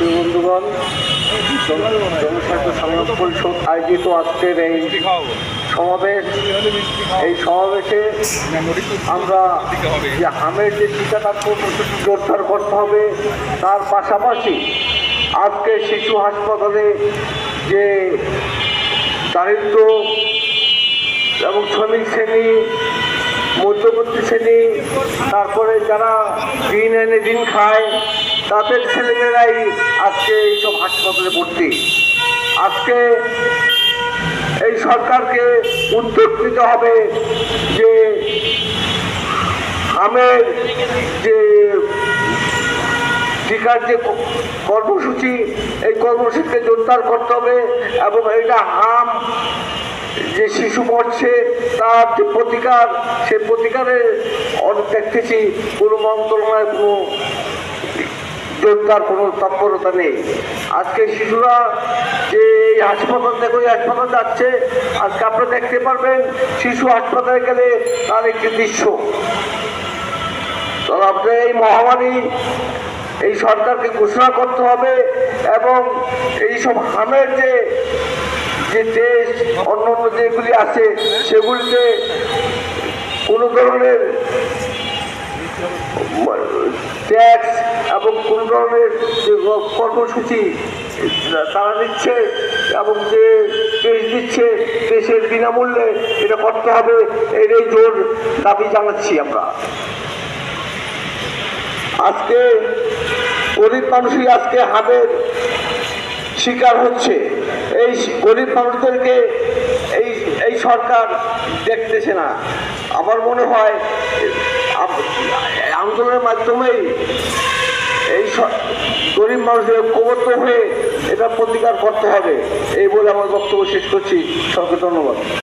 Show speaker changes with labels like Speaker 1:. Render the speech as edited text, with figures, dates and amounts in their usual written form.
Speaker 1: বন্ধুগণ, জনস্বাস্থ্য সংগ্রাম পরিষদ আয়োজিত আজকের এই সমাবেশে আমরা যে হামের যে টিকাদান কর্মসূচি জোরদার করতে হবে, তার পাশাপাশি আজকে শিশু হাসপাতালে যে দারিদ্র এবং শ্রমিক শ্রেণী, মধ্যবর্তী শ্রেণী, তারপরে যারা দিন এনে দিন খায়, তাদের ছেলেমেয়েরাই আজকে এইসব হাসপাতালে ভর্তি। আজকে এই সরকারকে উদ্যোগ নিতে হবে যে হামের যে টিকার যে কর্মসূচি, এই কর্মসূচিকে জোরদার করতে হবে এবং এটা হাম যে শিশু মরছে তার যে প্রতিকার, সেই প্রতিকারে অনেক দেখতেছি কোনো মন্ত্রণালয়ের কোনো জোরদার কোনো তৎপরতা নেই। আজকে শিশুরা যে হাসপাতাল থেকে ওই হাসপাতাল যাচ্ছে, আজকে আপনারা দেখতে পারবেন শিশু হাসপাতালে গেলে তার একটি দৃশ্য। তো আপনার এই মহামারী এই সরকারকে ঘোষণা করতে হবে এবং এইসব হামের যে দেশ অন্য অন্য যেগুলি আছে সেগুলিতে কোনো ধরনের ট্যাক্স এবং কোনো ধরনের যে কর্মসূচি তারা দিচ্ছে এবং যে টেস্ট দিচ্ছে দেশের বিনামূল্যে এটা করতে হবে, এটাই জোর দাবি জানাচ্ছি আমরা। আজকে গরিব মানুষই আজকে হামের শিকার হচ্ছে। এই গরিব মানুষদেরকে এই সরকার দেখতেছে না। আমার মনে হয় আন্দোলনের মাধ্যমেই এই গরিব মানুষদের ঐক্যবদ্ধ হয়ে এটা প্রতিকার করতে হবে। এই বলে আমার বক্তব্য শেষ করছি। সবাইকে ধন্যবাদ।